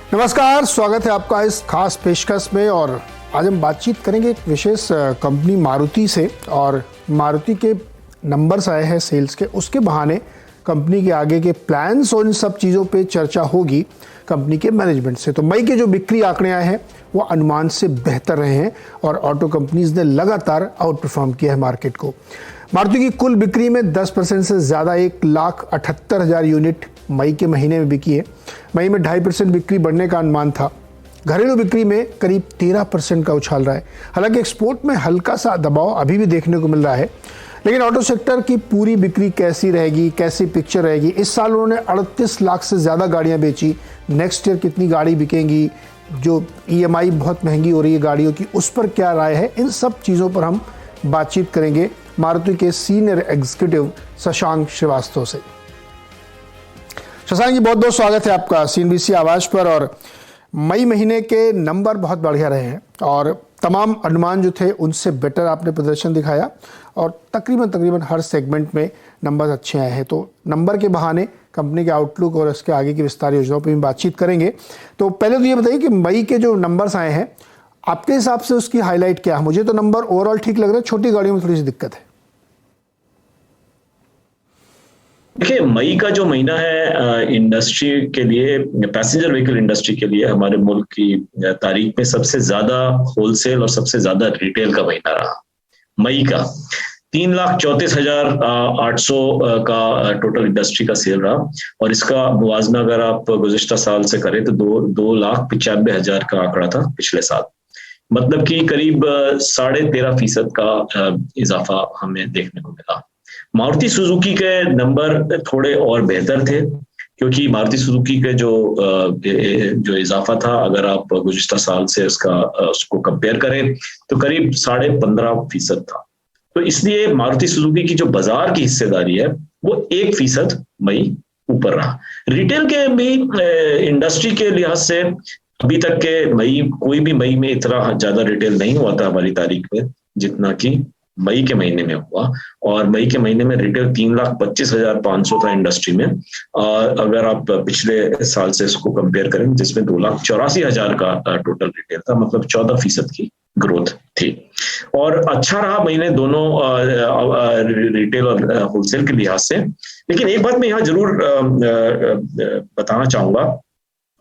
नमस्कार, स्वागत है आपका इस खास पेशकश में। और आज हम बातचीत करेंगे एक विशेष कंपनी मारुति से। और मारुति के नंबर्स आए हैं सेल्स के, उसके बहाने कंपनी के आगे के प्लान्स और इन सब चीज़ों पे चर्चा होगी कंपनी के मैनेजमेंट से। तो मई के जो बिक्री आंकड़े आए हैं वो अनुमान से बेहतर रहे हैं और ऑटो कंपनीज ने लगातार आउट परफॉर्म किया है मार्केट को। मारुति की कुल बिक्री में 10% से ज़्यादा 1,78,000 यूनिट मई के महीने में बिकी है। मई में 2.5% बिक्री बढ़ने का अनुमान था। घरेलू बिक्री में करीब 13% का उछाल रहा है। हालांकि एक्सपोर्ट में हल्का सा दबाव अभी भी देखने को मिल रहा है, लेकिन ऑटो सेक्टर की पूरी बिक्री कैसी रहेगी, कैसी पिक्चर रहेगी। इस साल उन्होंने 38 लाख से ज़्यादा गाड़ियाँ बेची। नेक्स्ट ईयर कितनी गाड़ी बिकेंगी, जो EMI बहुत महंगी हो रही है गाड़ियों की, उस पर क्या राय है, इन सब चीज़ों पर हम बातचीत करेंगे मारुति के सीनियर एग्जीक्यूटिव शशांक श्रीवास्तव से। शशांक जी, बहुत बहुत स्वागत है आपका CNBC आवाज पर। और मई महीने के नंबर बहुत बढ़िया रहे हैं और तमाम अनुमान जो थे उनसे बेटर आपने प्रदर्शन दिखाया और तकरीबन हर सेगमेंट में नंबर अच्छे आए हैं। तो नंबर के बहाने कंपनी के आउटलुक और इसके आगे की विस्तार योजनाओं पर भी बातचीत करेंगे। तो पहले तो ये बताइए कि मई के जो नंबर्स आए हैं आपके हिसाब से उसकी हाईलाइट क्या है? मुझे तो नंबर ओवरऑल ठीक लग रहा है, छोटी गाड़ियों में थोड़ी सी दिक्कत है। देखिए, मई का जो महीना है इंडस्ट्री के लिए, पैसेंजर व्हीकल इंडस्ट्री के लिए हमारे मुल्क की तारीख में सबसे ज्यादा होलसेल और सबसे ज्यादा रिटेल का महीना रहा। मई का 3,34,800 का टोटल इंडस्ट्री का सेल रहा और इसका मुवाजना अगर आप गुज़िश्ता साल से करें तो 2,95,000 का आंकड़ा था पिछले साल। मतलब कि करीब 13.5% का इजाफा हमें देखने को मिला। मारुति सुजुकी के नंबर थोड़े और बेहतर थे, क्योंकि मारुति सुजुकी के जो इजाफा था, अगर आप गुज़िश्ता साल से उसको कंपेयर करें तो करीब 15.5% था। तो इसलिए मारुति सुजुकी की जो बाजार की हिस्सेदारी है वो 1% मई ऊपर रहा। रिटेल के भी इंडस्ट्री के लिहाज से अभी तक के कोई भी मई में इतना ज्यादा रिटेल नहीं हुआ था हमारी तारीख में जितना कि मई के महीने में हुआ। और मई के महीने में रिटेल 3,25,500 था इंडस्ट्री में। और अगर आप पिछले साल से इसको कंपेयर करें जिसमें 2,84,000 का टोटल रिटेल था, मतलब 14% की ग्रोथ थी। और अच्छा रहा महीने दोनों रिटेल और होलसेल के लिहाज से। लेकिन एक बात मैं यहाँ जरूर बताना चाहूंगा,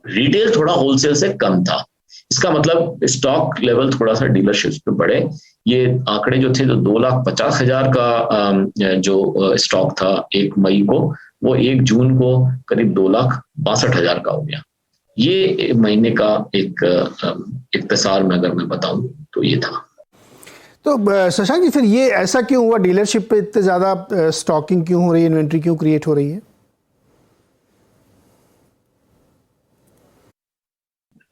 रिटेल थोड़ा होलसेल से कम था। इसका मतलब स्टॉक लेवल थोड़ा सा डीलरशिप्स पे बढ़े। ये आंकड़े जो थे, जो 2,50,000 का जो स्टॉक था 1 मई को, वो 1 जून को करीब 2,62,000 का हो गया। ये महीने का एक इख्तिसार में अगर मैं बताऊं तो ये था। तो शशांक जी, फिर ये ऐसा क्यों हुआ? डीलरशिप पे इतने ज़्यादा स्टॉकिंग क्यों हो रही है, इन्वेंट्री क्यों क्रिएट हो रही है?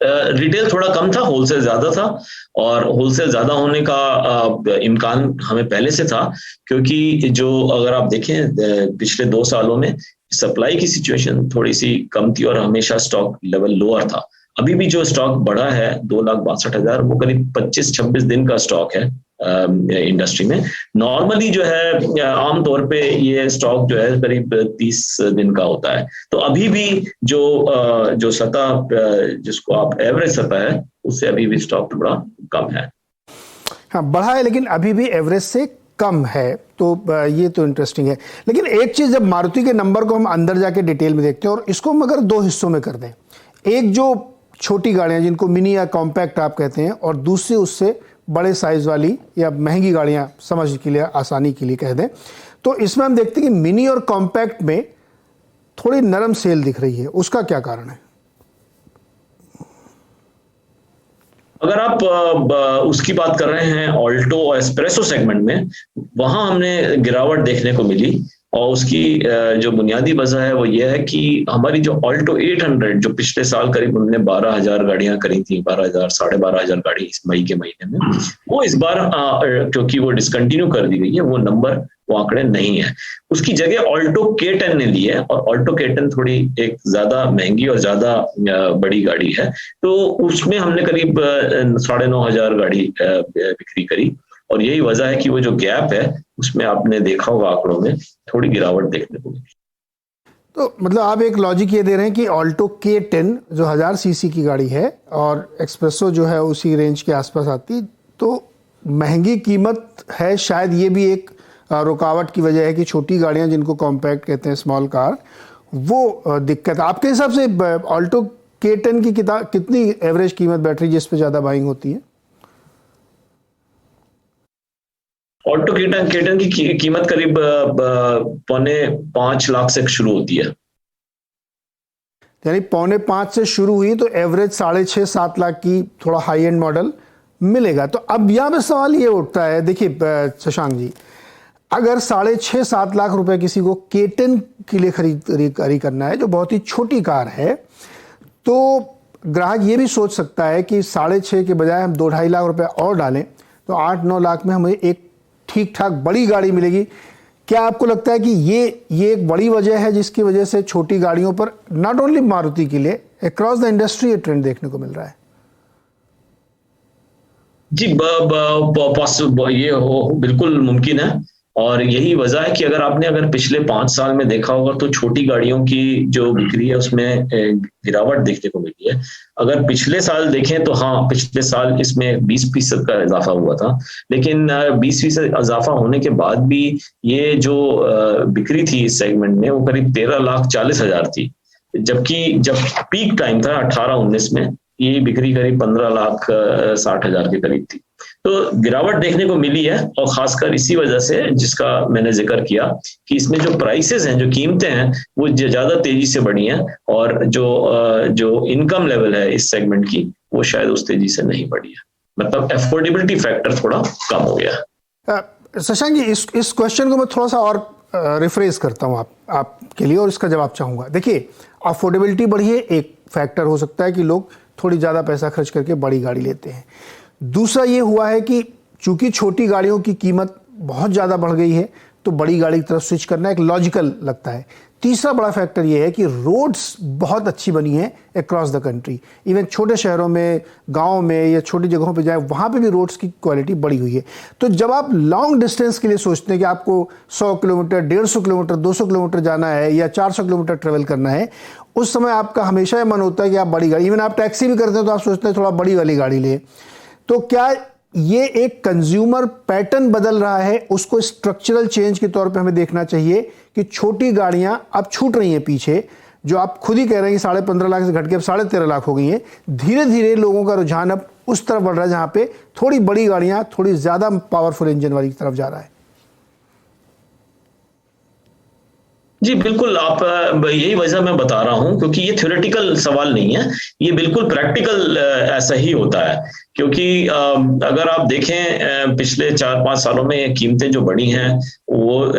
रिटेल थोड़ा कम था, होलसेल ज्यादा था। और होलसेल ज्यादा होने का इम्कान हमें पहले से था, क्योंकि जो अगर आप देखें पिछले 2 सालों में सप्लाई की सिचुएशन थोड़ी सी कम थी और हमेशा स्टॉक लेवल लोअर था। अभी भी जो स्टॉक बढ़ा है 2,62,000, वो करीब 25-26 दिन का स्टॉक है इंडस्ट्री में। नॉर्मली जो है आमतौर पे ये स्टॉक जो है करीब 30 दिन का होता है। तो अभी भी जो सतह जिसको आप एवरेज सतह है, उससे अभी भी स्टॉक थोड़ा कम है। हाँ, बढ़ा है लेकिन अभी भी एवरेज से कम है। तो ये तो इंटरेस्टिंग है। लेकिन एक चीज, जब मारुति के नंबर को हम अंदर जाके डिटेल में देखते हैं और इसको हम अगर 2 हिस्सों में कर दें, एक जो छोटी गाड़ियां जिनको मिनी या कॉम्पैक्ट आप कहते हैं, और दूसरी उससे बड़े साइज वाली या महंगी गाड़ियां, समझ के लिए, आसानी के लिए कह दें, तो इसमें हम देखते हैं कि मिनी और कॉम्पैक्ट में थोड़ी नरम सेल दिख रही है। उसका क्या कारण है? अगर आप उसकी बात कर रहे हैं ऑल्टो और एस्प्रेसो सेगमेंट में, वहां हमने गिरावट देखने को मिली। और उसकी जो बुनियादी वजह है वो ये है कि हमारी जो ऑल्टो 800, जो पिछले साल करीब उन्होंने 12,000 गाड़ियां करी थी, 12,000 साढ़े 12,000 गाड़ी इस मई के महीने में, वो इस बार क्योंकि वो डिसकंटिन्यू कर दी गई है, वो आंकड़े नहीं है। उसकी जगह ऑल्टो K10 ने ली है। और ऑल्टो K10 थोड़ी एक ज्यादा महंगी और ज्यादा बड़ी गाड़ी है, तो उसमें हमने करीब 9,500 गाड़ी बिक्री करी। और यही वजह है कि वो जो गैप है उसमें आपने देखा होगा आंकड़ों में थोड़ी गिरावट देखने को मिली। तो मतलब आप एक लॉजिक ये दे रहे हैं कि ऑल्टो K10 जो 1000 सीसी की गाड़ी है और एक्सप्रेसो जो है उसी रेंज के आसपास आती, तो महंगी कीमत है, शायद ये भी एक रुकावट की वजह है कि छोटी गाड़ियां जिनको कॉम्पैक्ट कहते हैं, स्मॉल कार, वो दिक्कत। आपके हिसाब से ऑल्टो K10 की कितनी एवरेज कीमत बैटरी जिस पे ज़्यादा बाइंग होती है? ऑल्टो K10 की कीमत करीब 4.5 लाख से शुरू होती है। यानी 4.5 से शुरू हुई तो एवरेज 6.5-7 लाख की थोड़ा हाई एंड मॉडल मिलेगा। तो अब यहाँ पे सवाल ये उठता है, देखिए शशांक जी, अगर 6.5-7 लाख रुपए किसी को K10 के लिए खरीदारी करना है जो बहुत ही छोटी कार है, तो ग्राहक ये भी सोच सकता है कि 6.5 के बजाय हम 2-2.5 लाख रुपए और डालें तो 8-9 लाख में हमें एक ठीक ठाक बड़ी गाड़ी मिलेगी। क्या आपको लगता है कि ये एक बड़ी वजह है जिसकी वजह से छोटी गाड़ियों पर नॉट ओनली मारुति के लिए अक्रॉस द इंडस्ट्री ये ट्रेंड देखने को मिल रहा है? जी, ये बिल्कुल मुमकिन है और यही वजह है कि अगर पिछले 5 साल में देखा होगा तो छोटी गाड़ियों की जो बिक्री है उसमें गिरावट देखने को मिली है। अगर पिछले साल देखें तो हाँ, पिछले साल इसमें 20% का इजाफा हुआ था, लेकिन 20% इजाफा होने के बाद भी ये जो बिक्री थी इस सेगमेंट में वो करीब 13,40,000 थी, जबकि जब पीक टाइम था 18-19 में ये बिक्री करीब 15,60,000 के करीब थी। तो गिरावट देखने को मिली है और खासकर इसी वजह से जिसका मैंने जिक्र किया कि इसमें जो प्राइसेस हैं, जो कीमतें हैं, वो ज्यादा तेजी से बढ़ी हैं और जो इनकम लेवल है इस सेगमेंट की वो शायद उस तेजी से नहीं बढ़ी है। मतलब अफोर्डेबिलिटी फैक्टर थोड़ा कम हो गया। शशांक जी, इस क्वेश्चन को मैं थोड़ा सा और रिफ्रेज करता हूँ आपके लिए और इसका जवाब चाहूंगा। देखिए, अफोर्डेबिलिटी बढ़ी है, एक फैक्टर हो सकता है कि लोग थोड़ी ज़्यादा पैसा खर्च करके बड़ी गाड़ी लेते हैं। दूसरा ये हुआ है कि चूंकि छोटी गाड़ियों की कीमत बहुत ज़्यादा बढ़ गई है तो बड़ी गाड़ी की तरफ स्विच करना एक लॉजिकल लगता है। तीसरा बड़ा फैक्टर ये है कि रोड्स बहुत अच्छी बनी हैं अक्रॉस द कंट्री, इवन छोटे शहरों में, गाँव में या छोटी जगहों पे जाए वहाँ पे भी रोड्स की क्वालिटी बढ़ी हुई है। तो जब आप लॉन्ग डिस्टेंस के लिए सोचते हैं कि आपको 100 किलोमीटर, 150 किलोमीटर, 200 किलोमीटर जाना है या 400 किलोमीटर ट्रेवल करना है, उस समय आपका हमेशा ये मन होता है कि आप बड़ी गाड़ी, इवन आप टैक्सी भी करते हैं तो आप सोचते हैं थोड़ा बड़ी वाली गाड़ी ले। तो क्या ये एक कंज्यूमर पैटर्न बदल रहा है, उसको स्ट्रक्चरल चेंज के तौर पे हमें देखना चाहिए कि छोटी गाड़ियां अब छूट रही हैं पीछे, जो आप खुद ही कह रहे हैं कि 15.5 लाख से घट के अब 13.5 लाख हो गई हैं। धीरे धीरे लोगों का रुझान अब उस तरफ बढ़ रहा है जहां पे थोड़ी बड़ी गाड़ियां थोड़ी ज्यादा पावरफुल इंजन वाली तरफ जा रहा है। जी बिल्कुल, आप यही वजह मैं बता रहा हूं, क्योंकि ये थ्योरेटिकल सवाल नहीं है, ये बिल्कुल प्रैक्टिकल ऐसा ही होता है। क्योंकि अगर आप देखें पिछले 4-5 सालों में ये कीमतें जो बढ़ी हैं वो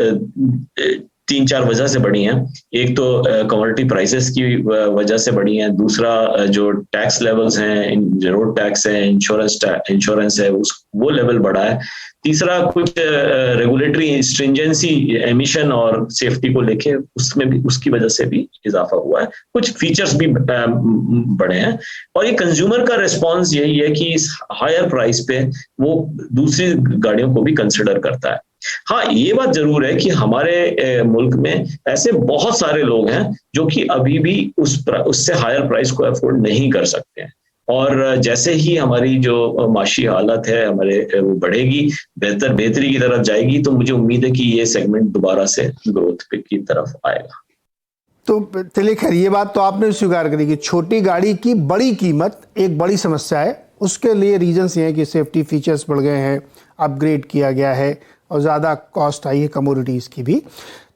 3-4 वजह से बढ़ी हैं। एक तो कमोडिटी प्राइसेस की वजह से बढ़ी हैं, दूसरा जो टैक्स लेवल्स हैं, रोड टैक्स है, इंश्योरेंस है, वो लेवल बढ़ा है। तीसरा कुछ रेगुलेटरी स्ट्रिंजेंसी, एमिशन और सेफ्टी को लेके उसमें भी, उसकी वजह से भी इजाफा हुआ है। कुछ फीचर्स भी बढ़े हैं और ये कंज्यूमर का रिस्पॉन्स यही है कि इस हायर प्राइस पे वो दूसरी गाड़ियों को भी कंसिडर करता है। हाँ, ये बात जरूर है कि हमारे मुल्क में ऐसे बहुत सारे लोग हैं जो कि अभी भी उससे हायर प्राइस को अफोर्ड नहीं कर सकते हैं, और जैसे ही हमारी जो माशी हालत है हमारे वो बढ़ेगी, बेहतरी की तरफ जाएगी, तो मुझे उम्मीद है कि ये सेगमेंट दोबारा से ग्रोथ की तरफ आएगा। तो चलिए खैर, ये बात तो आपने स्वीकार करी कि छोटी गाड़ी की बड़ी कीमत एक बड़ी समस्या है। उसके लिए रीजंस ये हैं कि सेफ्टी फीचर्स बढ़ गए हैं, अपग्रेड किया गया है और ज़्यादा कॉस्ट आई है कमोडिटीज़ की भी।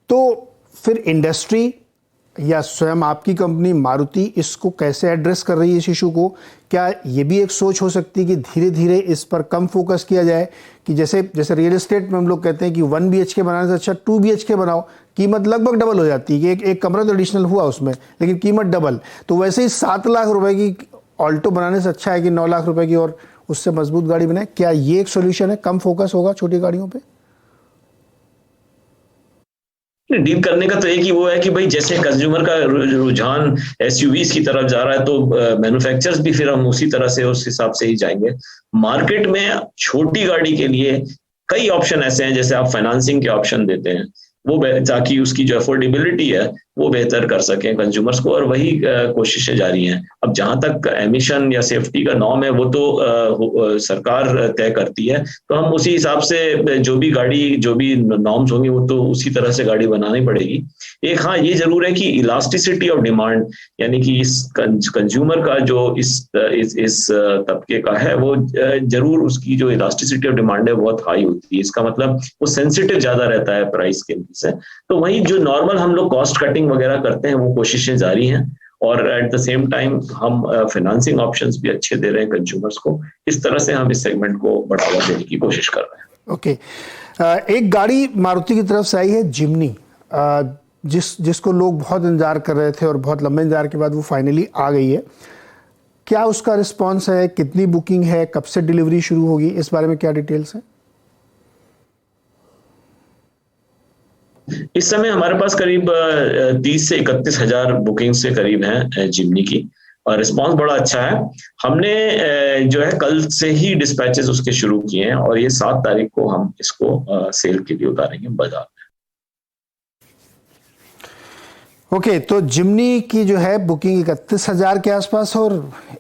तो फिर इंडस्ट्री या स्वयं आपकी कंपनी मारुति इसको कैसे एड्रेस कर रही है इस इशू को? क्या ये भी एक सोच हो सकती है कि धीरे धीरे इस पर कम फोकस किया जाए कि जैसे रियल एस्टेट में हम लोग कहते हैं कि 1 BHK बनाने से अच्छा 2 BHK बनाओ, कीमत लगभग डबल हो जाती है कि एक कमरा तो एडिशनल हुआ उसमें लेकिन कीमत डबल। तो वैसे ही 7 लाख रुपए की ऑल्टो बनाने से अच्छा है कि 9 लाख रुपए की और उससे मजबूत गाड़ी बनाए। क्या ये एक सोल्यूशन है? कम फोकस होगा छोटी गाड़ियों पर डील करने का? तो एक ही वो है कि भाई जैसे कंज्यूमर का रुझान एसयूवीज की तरफ जा रहा है तो मैन्युफैक्चरर्स भी फिर हम उसी तरह से उस हिसाब से ही जाएंगे। मार्केट में छोटी गाड़ी के लिए कई ऑप्शन ऐसे हैं, जैसे आप फाइनेंसिंग के ऑप्शन देते हैं वो, ताकि उसकी जो अफोर्डेबिलिटी है वो बेहतर कर सकें कंज्यूमर्स को, और वही कोशिशें जारी हैं। अब जहां तक एमिशन या सेफ्टी का नॉर्म है वो तो सरकार तय करती है, तो हम उसी हिसाब से जो भी नॉर्म्स होंगे वो तो उसी तरह से गाड़ी बनानी पड़ेगी। एक हाँ ये जरूर है कि इलास्टिसिटी ऑफ डिमांड, यानी कि इस कंज्यूमर का जो इस तबके का है वो जरूर उसकी जो इलास्टिसिटी ऑफ डिमांड है बहुत हाई होती है। इसका मतलब वो सेंसिटिव ज्यादा रहता है प्राइस के से। तो वही जो नॉर्मल हम लोग कॉस्ट कटिंग वगैरह करते हैं वो कोशिशें जारी हैं, और एट द सेम टाइम हम फाइनेंसिंग ऑप्शंस भी अच्छे दे रहे हैं कंज्यूमर्स को। इस तरह से हम इस सेगमेंट को बढ़ावा देने की कोशिश कर रहे हैं। ओके, एक गाड़ी मारुति की तरफ से आई है जिम्नी, जिसको लोग बहुत इंतजार कर रहे थे और बहुत लंबे इंतजार के बाद वो फाइनली आ गई है। क्या उसका रिस्पॉन्स है, कितनी बुकिंग है, कब से डिलीवरी शुरू होगी, इस बारे में क्या डिटेल्स हैं? इस समय हमारे पास करीब 30 से 31 हजार बुकिंग से करीब हैं जिम्नी की, और रिस्पांस बड़ा अच्छा है। हमने जो है कल से ही डिस्पैचेस उसके शुरू किए हैं, और ये 7 तारीख को हम इसको सेल के लिए उतारेंगे बाजार में। ओके, तो जिम्नी की जो है बुकिंग 31,000 के आसपास और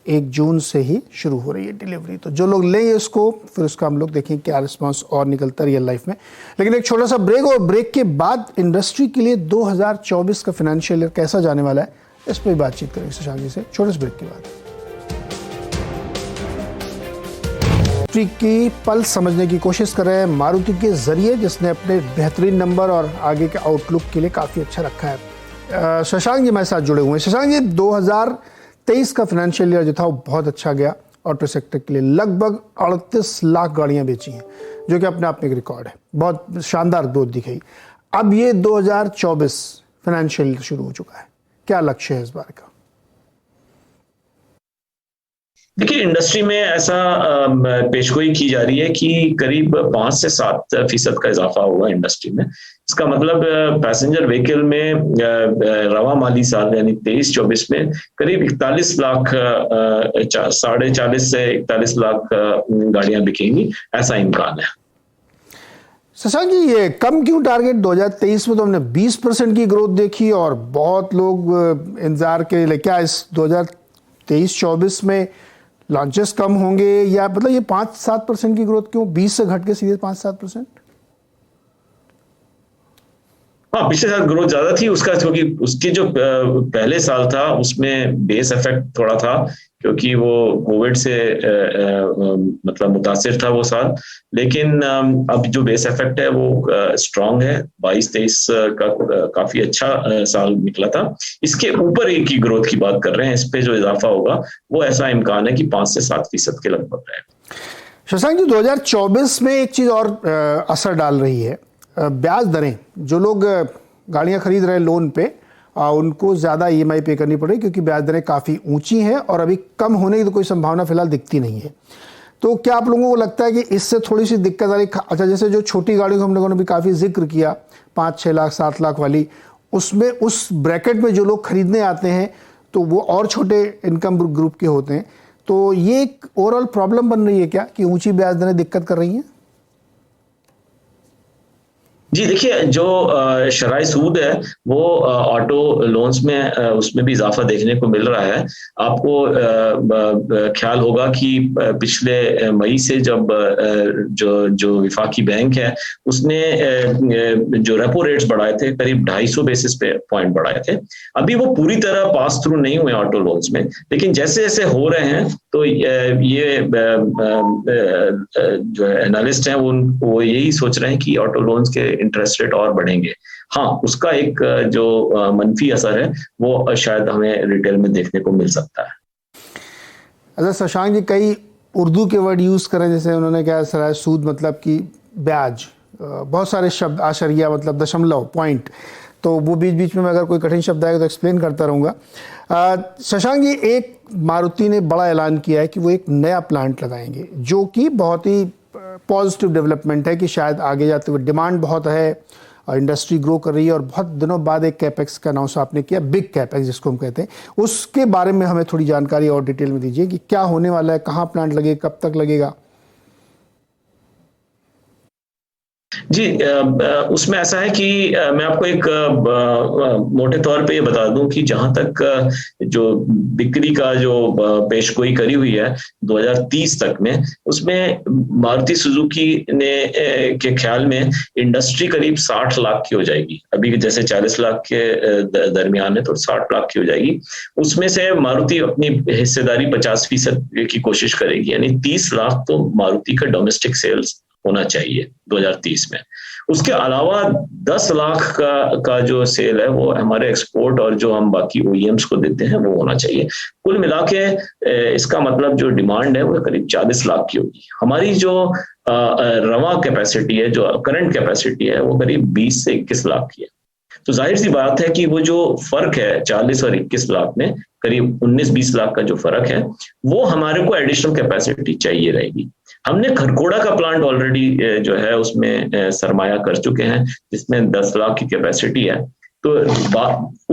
1 जून से ही शुरू हो रही है डिलीवरी। तो जो लोग लेंगे उसको, फिर उसका हम लोग देखेंगे क्या रिस्पांस और निकलता है रियल लाइफ में। लेकिन एक छोटा सा ब्रेक, और ब्रेक के बाद इंडस्ट्री के लिए 2024 का फाइनेंशियल ईयर कैसा जाने वाला है, इस पर बातचीत करेंगे शशांक जी से छोटे से ब्रेक के बाद। इंडस्ट्री की पल्स समझने की कोशिश कर रहे हैं मारुति के जरिए, जिसने अपने बेहतरीन नंबर और आगे के आउटलुक के लिए काफ़ी अच्छा रखा है। शशांक जी हमारे साथ जुड़े हुए हैं। शशांक जी, 2023 का फाइनेंशियल ईयर जो था वो बहुत अच्छा गया ऑटो सेक्टर के लिए। लगभग 38 लाख गाड़ियां बेची हैं, जो कि अपने आप में एक रिकॉर्ड है। बहुत शानदार ग्रोथ दिखाई। अब ये 2024 फाइनेंशियल ईयर शुरू हो चुका है, क्या लक्ष्य है इस बार का? देखिए, इंडस्ट्री में ऐसा पेशगोई की जा रही है कि करीब 5 से 7% का इजाफा हुआ इंडस्ट्री में। इसका मतलब पैसेंजर व्हीकल में रवा माली साल यानी 23-24 में करीब 41 लाख 40 से 41 लाख गाड़ियां बिकेंगी, ऐसा इम्कान है। शशांक जी, ये कम क्यों टारगेट? 2023 में तो हमने 20% की ग्रोथ देखी और बहुत लोग इंतजार के लिए। क्या इस 2023-24 में लॉन्चेस कम होंगे, या मतलब ये 5-7% की ग्रोथ क्यों, 20 से घट के सीधे 5-7%? हाँ, पिछले साल ग्रोथ ज्यादा थी उसका, क्योंकि उसके जो पहले साल था उसमें बेस इफेक्ट थोड़ा था, क्योंकि वो कोविड से मतलब मुतासिर था वो साल। लेकिन अब जो बेस इफेक्ट है वो स्ट्रांग है। 22-23 का काफी अच्छा साल निकला था। इसके ऊपर एक ही ग्रोथ की बात कर रहे हैं, इस पे जो इजाफा होगा वो ऐसा इम्कान है कि 5 से 7% के लगभग रहेगा। शशांक जी, 2024 में एक चीज और असर डाल रही है, ब्याज दरें। जो लोग गाड़ियां खरीद रहे हैं लोन पे, उनको ज़्यादा EMI पे करनी पड़ेगी, क्योंकि ब्याज दरें काफ़ी ऊंची हैं और अभी कम होने की तो कोई संभावना फिलहाल दिखती नहीं है। तो क्या आप लोगों को लगता है कि इससे थोड़ी सी दिक्कत आ रही? अच्छा, जैसे जो छोटी गाड़ियों को हम लोगों ने भी काफ़ी जिक्र किया, 5-6 लाख 7 लाख वाली, उसमें उस ब्रैकेट में जो लोग खरीदने आते हैं तो वो और छोटे इनकम ग्रुप के होते हैं। तो ये एक ओवरऑल प्रॉब्लम बन रही है क्या, कि ऊंची ब्याज दरें दिक्कत कर रही हैं? जी देखिए, जो शराय सूद है वो ऑटो लोन्स में उसमें भी इजाफा देखने को मिल रहा है। आपको ख्याल होगा कि पिछले मई से जब जो विफाकी बैंक है उसने जो रेपो रेट्स बढ़ाए थे, करीब 250 बेसिस पॉइंट बढ़ाए थे। अभी वो पूरी तरह पास थ्रू नहीं हुए ऑटो लोन्स में, लेकिन जैसे जैसे हो रहे हैं तो ये जो एनालिस्ट हैं वो यही सोच रहे हैं कि ऑटो लोन्स के इंटरेस्ट रेट और बढ़ेंगे। हाँ, उसका एक जो मनफी असर है वो शायद हमें रिटेल में देखने को मिल सकता है। अच्छा शशांक जी, कई उर्दू के वर्ड यूज़ करें, जैसे उन्होंने क्या सराय सूद मतलब कि ब्याज, बहुत सारे शब्द, आशरिया मतलब दशमलव, पॉइंट, तो वो बीच बीच में अगर कोई कठिन शब्द आएगा तो एक्सप्लेन करता रहूँगा। शशांक जी, एक मारुति ने बड़ा ऐलान किया है कि वो एक नया प्लांट लगाएंगे, जो कि बहुत ही पॉजिटिव डेवलपमेंट है कि शायद आगे जाते हुए डिमांड बहुत है और इंडस्ट्री ग्रो कर रही है। और बहुत दिनों बाद एक कैपेक्स का अनाउंस आपने किया, बिग कैपेक्स जिसको हम कहते हैं, उसके बारे में हमें थोड़ी जानकारी और डिटेल में दीजिए कि क्या होने वाला है, कहाँ प्लांट लगेगा, कब तक लगेगा? जी, उसमें ऐसा है कि मैं आपको एक मोटे तौर पे ये बता दूं कि जहां तक जो बिक्री का जो पेशगोई करी हुई है 2030 तक में, उसमें मारुति सुजुकी ने के ख्याल में इंडस्ट्री करीब 60 लाख की हो जाएगी। अभी जैसे 40 लाख के दरमियान है, तो 60 लाख की हो जाएगी। उसमें से मारुति अपनी हिस्सेदारी 50% की कोशिश करेगी, यानी 30 लाख तो मारुति का डोमेस्टिक सेल्स होना चाहिए 2030 में। उसके अलावा 10 लाख का जो सेल है वो हमारे एक्सपोर्ट और जो हम बाकी ओईएम्स को देते हैं वो होना चाहिए। कुल मिला के इसका मतलब जो डिमांड है वो करीब 40 लाख की होगी। हमारी जो रवा कैपेसिटी है, जो करंट कैपेसिटी है, वो करीब 20 से 21 लाख की है। तो जाहिर सी बात है कि वो जो फर्क है 40 और 21 लाख में, करीब 19-20 लाख का जो फर्क है, वो हमारे को एडिशनल कैपेसिटी चाहिए रहेगी। हमने खरकोड़ा का प्लांट ऑलरेडी जो है उसमें सरमाया कर चुके हैं, जिसमें 10 लाख की कैपेसिटी है। तो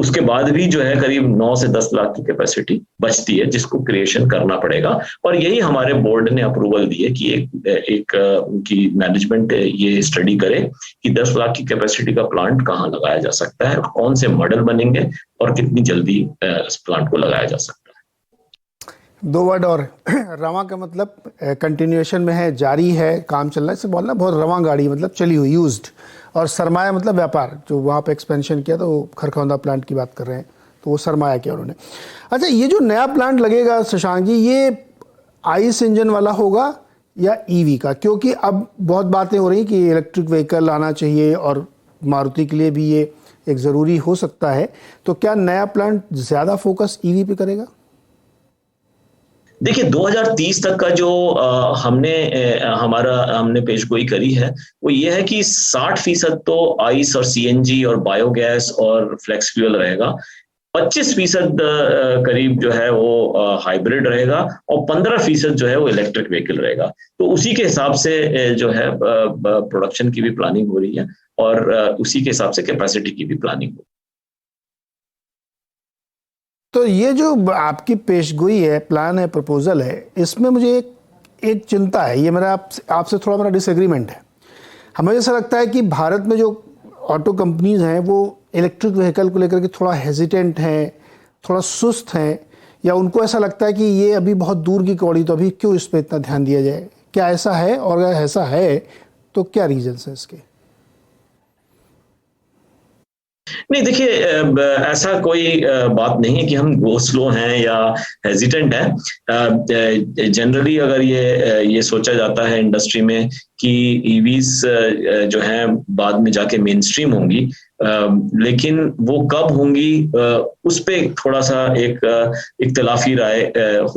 उसके बाद भी जो है करीब 9 से 10 लाख की कैपेसिटी बचती है, जिसको क्रिएशन करना पड़ेगा। और यही हमारे बोर्ड ने अप्रूवल दी है कि एक की मैनेजमेंट ये स्टडी करे कि 10 लाख की कैपेसिटी का प्लांट कहाँ लगाया जा सकता है, कौन से मॉडल बनेंगे और कितनी जल्दी इस प्लांट को लगाया जा सकता है। 2 वर्ड और रवा का मतलब कंटिन्यूएशन में है, जारी है, काम चल रहा है, इससे बोलना बहुत रवा गाड़ी मतलब चली हुई, यूज्ड। और सरमाया मतलब व्यापार, जो वहाँ पे एक्सपेंशन किया, तो वो खरखौंदा प्लांट की बात कर रहे हैं, तो वो सरमाया किया उन्होंने। अच्छा, ये जो नया प्लांट लगेगा शशांक जी, ये आइस इंजन वाला होगा या ईवी का? क्योंकि अब बहुत बातें हो रही कि इलेक्ट्रिक व्हीकल आना चाहिए और मारुति के लिए भी ये एक ज़रूरी हो सकता है। तो क्या नया प्लांट ज़्यादा फोकस ईवी पे करेगा? देखिए, 2030 तक का जो हमने पेशगोई करी है वो ये है कि 60% तो आइस और सीएनजी और बायोगैस और फ्लेक्स फ्यूल रहेगा, 25% करीब जो है वो हाइब्रिड रहेगा, और 15% जो है वो इलेक्ट्रिक व्हीकल रहेगा। तो उसी के हिसाब से जो है प्रोडक्शन की भी प्लानिंग हो रही है, और उसी के हिसाब से कैपेसिटी की भी प्लानिंग हो रही है। तो ये जो आपकी पेशगोई है, प्लान है, प्रपोजल है, इसमें मुझे एक चिंता है, ये मेरा आपसे थोड़ा मेरा डिसएग्रीमेंट है। हमें ऐसा लगता है कि भारत में जो ऑटो कंपनीज हैं वो इलेक्ट्रिक व्हीकल को लेकर के थोड़ा हेजिटेंट हैं, थोड़ा सुस्त हैं, या उनको ऐसा लगता है कि ये अभी बहुत दूर की कौड़ी, तो अभी क्यों इस पर इतना ध्यान दिया जाए? क्या ऐसा है? और अगर ऐसा है तो क्या रीजंस है इसके? नहीं, देखिए, ऐसा कोई बात नहीं है कि हम गो स्लो हैं या हेजिटेंट हैं। जनरली अगर ये सोचा जाता है इंडस्ट्री में कि ईवीज जो हैं बाद में जाके मेन स्ट्रीम होंगी, लेकिन वो कब होंगी उस पे थोड़ा सा एक इख्तिलाफी राय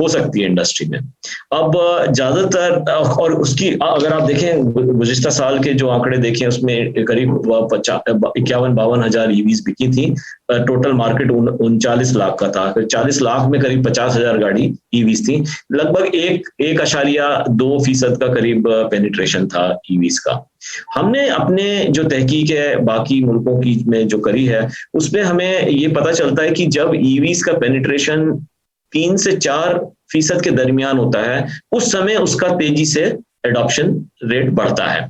हो सकती है इंडस्ट्री में। अब ज्यादातर, और उसकी अगर आप देखें गुज़िश्ता साल के जो आंकड़े देखें, उसमें करीब 51-52 हजार ईवीज बिकी थी। टोटल मार्केट 39 लाख का था। 40 लाख में करीब 50,000 गाड़ी ईवीज थी। लगभग 1.2% का करीब पेनिट्रेशन था ईवीज का। हमने अपने जो तहकीक है बाकी मुल्कों की में जो करी है, उसमें हमें ये पता चलता है कि जब ईवीज का पेनिट्रेशन 3 से 4% के दरमियान होता है, उस समय उसका तेजी से एडॉप्शन रेट बढ़ता है।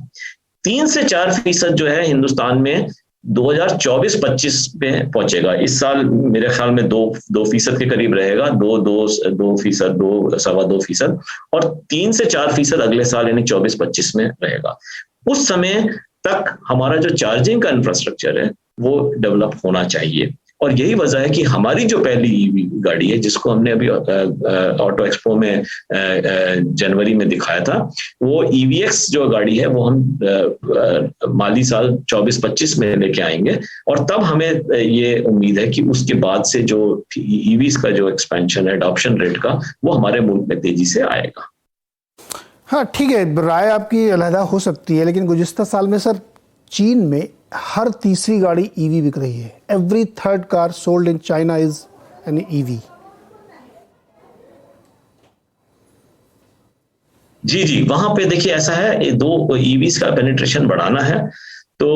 3 से 4% जो है हिंदुस्तान में 2024-25 में पहुंचेगा। इस साल मेरे ख्याल में 2% के करीब रहेगा, 2%, 2.25%, और 3 से 4% अगले साल यानी 24-25 में रहेगा। उस समय तक हमारा जो चार्जिंग का इंफ्रास्ट्रक्चर है वो डेवलप होना चाहिए। और यही वजह है कि हमारी जो पहली ईवी गाड़ी है, जिसको हमने अभी ऑटो एक्सपो में जनवरी में दिखाया था, वो EVX जो गाड़ी है वो हम माली साल 24-25 में लेके आएंगे। और तब हमें ये उम्मीद है कि उसके बाद से जो ईवीज का जो एक्सपेंशन है, एडॉप्शन रेट का, वो हमारे मुल्क में तेजी से आएगा। हाँ, ठीक है, राय आपकी अलहदा हो सकती है, लेकिन गुज़िश्ता साल में सर चीन में हर तीसरी गाड़ी ईवी बिक रही है। Every third car sold in China is an EV. जी, वहां पे देखिए ऐसा है, 2 ईवीज का पेनिट्रेशन बढ़ाना है तो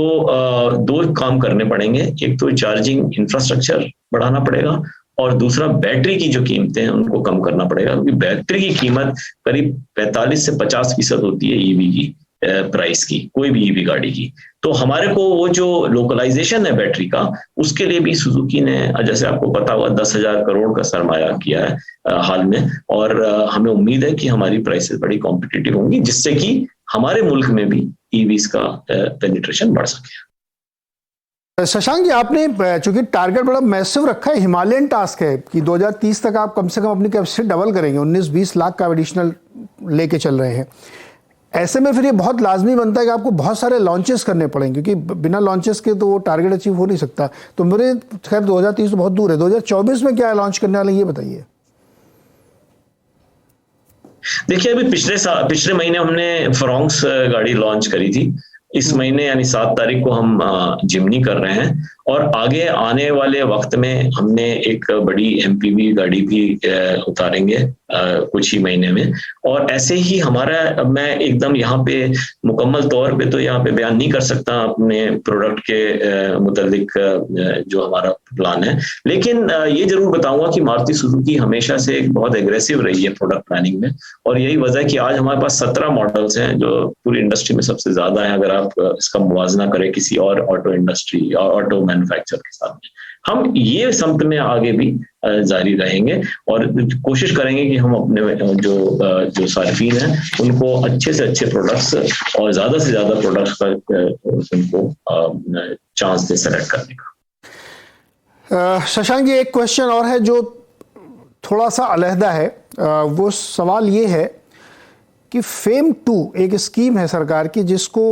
2 काम करने पड़ेंगे। एक तो चार्जिंग इंफ्रास्ट्रक्चर बढ़ाना पड़ेगा, और दूसरा बैटरी की जो कीमतें हैं उनको कम करना पड़ेगा, क्योंकि बैटरी की कीमत करीब 45 से 50% होती है ईवी की। प्राइस की, कोई भी ईवी गाड़ी की। तो हमारे को वो जो लोकलाइजेशन है बैटरी का, उसके लिए भी सुजुकी ने, जैसे आपको पता हुआ, 10,000 करोड़ का सरमाया किया है हाल में, और हमें उम्मीद है कि हमारी प्राइसेस बड़ी कॉम्पिटिटिव होंगी, जिससे कि हमारे मुल्क में भी ईवीज का पेनिट्रेशन बढ़ सके। शशांक जी, आपने चूंकि टारगेट बड़ा मैसिव रखा है, हिमालयन टास्क है कि 2030 तक आप कम से कम अपनी कैपेसिटी डबल करेंगे, 19-20 लाख का एडिशनल लेके चल रहे हैं। ऐसे में फिर ये बहुत लाजमी बनता है कि आपको बहुत सारे लॉन्चेस करने पड़ेंगे, क्योंकि बिना लॉन्चेस के तो वो टारगेट अचीव हो नहीं सकता। तो मेरे खैर 2030 तो बहुत दूर है, 2024 में क्या लॉन्च करने वाले, ये बताइए। देखिए, अभी पिछले महीने हमने फ्रोंक्स गाड़ी लॉन्च करी थी। इस महीने यानी 7 तारीख को हम जिमनी कर रहे हैं, और आगे आने वाले वक्त में हमने एक बड़ी एमपीवी गाड़ी भी उतारेंगे कुछ ही महीने में। और ऐसे ही हमारा, मैं एकदम यहाँ पे मुकम्मल तौर पे तो यहाँ पे बयान नहीं कर सकता अपने प्रोडक्ट के मुतालिक जो हमारा प्लान है, लेकिन ये जरूर बताऊंगा कि मारुति सुजुकी हमेशा से एक बहुत एग्रेसिव रही है प्रोडक्ट प्लानिंग में, और यही वजह है कि आज हमारे पास 17 मॉडल्स हैं, जो पूरी इंडस्ट्री में सबसे ज्यादा है अगर आप इसका मुवाजना करें किसी और ऑटो इंडस्ट्री और ऑटो मैन्युफैक्चर के साथ में। हम ये समत में आगे भी जारी रहेंगे और कोशिश करेंगे कि हम अपने जो सार्फिन हैं उनको अच्छे से अच्छे प्रोडक्ट्स और ज्यादा से ज्यादा प्रोडक्ट्स का उनको चांस दे सेलेक्ट करने का। शशांक जी, एक क्वेश्चन और है जो थोड़ा सा अलहदा है। वो सवाल ये है कि फेम 2 एक स्कीम है सरकार की, जिसको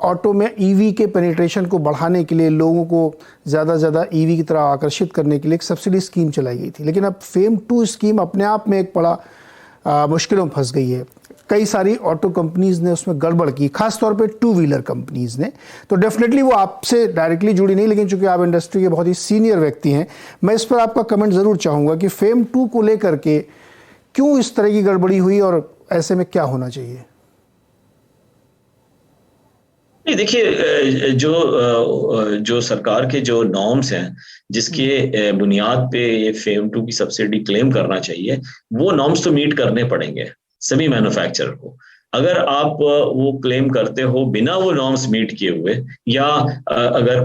ऑटो में ईवी के पेनिट्रेशन को बढ़ाने के लिए, लोगों को ज़्यादा से ज़्यादा ईवी की तरफ आकर्षित करने के लिए एक सब्सिडी स्कीम चलाई गई थी। लेकिन अब फेम 2 स्कीम अपने आप में एक बड़ा मुश्किलों में फंस गई है। कई सारी ऑटो कंपनीज़ ने उसमें गड़बड़ की, खास तौर पे 2 व्हीलर कंपनीज़ ने। तो डेफिनेटली वो आपसे डायरेक्टली जुड़ी नहीं, लेकिन चूंकि आप इंडस्ट्री के बहुत ही सीनियर व्यक्ति हैं, मैं इस पर आपका कमेंट ज़रूर चाहूँगा कि फेम 2 को लेकर के क्यों इस तरह की गड़बड़ी हुई और ऐसे में क्या होना चाहिए। देखिए, जो सरकार के जो नॉर्म्स हैं जिसके बुनियाद पे ये फेम 2 की सब्सिडी क्लेम करना चाहिए, वो नॉर्म्स तो मीट करने पड़ेंगे सभी मैन्युफैक्चरर को। अगर आप वो क्लेम करते हो बिना वो नॉर्म्स मीट किए हुए, या अगर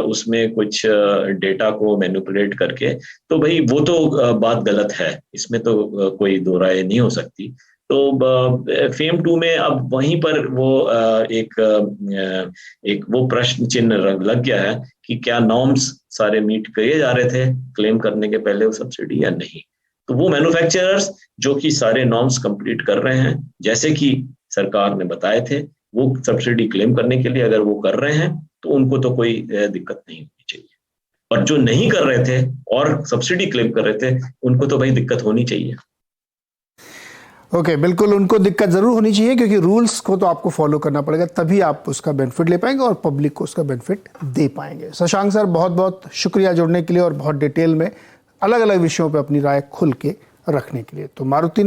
उसमें कुछ डेटा को मैनिपुलेट करके, तो भाई वो तो बात गलत है, इसमें तो कोई दो राय नहीं हो सकती। तो फेम 2 में अब वहीं पर वो एक वो प्रश्न चिन्ह लग गया है कि क्या नॉर्म्स सारे मीट किए जा रहे थे क्लेम करने के पहले वो सब्सिडी या नहीं। तो वो मैन्युफैक्चरर्स जो कि सारे नॉर्म्स कंप्लीट कर रहे हैं, जैसे कि सरकार ने बताए थे, वो सब्सिडी क्लेम करने के लिए अगर वो कर रहे हैं तो उनको तो कोई दिक्कत नहीं होनी चाहिए, और जो नहीं कर रहे थे और सब्सिडी क्लेम कर रहे थे उनको तो भाई दिक्कत होनी चाहिए। ओके, बिल्कुल उनको दिक्कत ज़रूर होनी चाहिए, क्योंकि रूल्स को तो आपको फॉलो करना पड़ेगा, तभी आप उसका बेनिफिट ले पाएंगे और पब्लिक को उसका बेनिफिट दे पाएंगे। शशांक सर, बहुत बहुत शुक्रिया जुड़ने के लिए और बहुत डिटेल में अलग अलग विषयों पे अपनी राय खुल के रखने के लिए। तो मारुति ने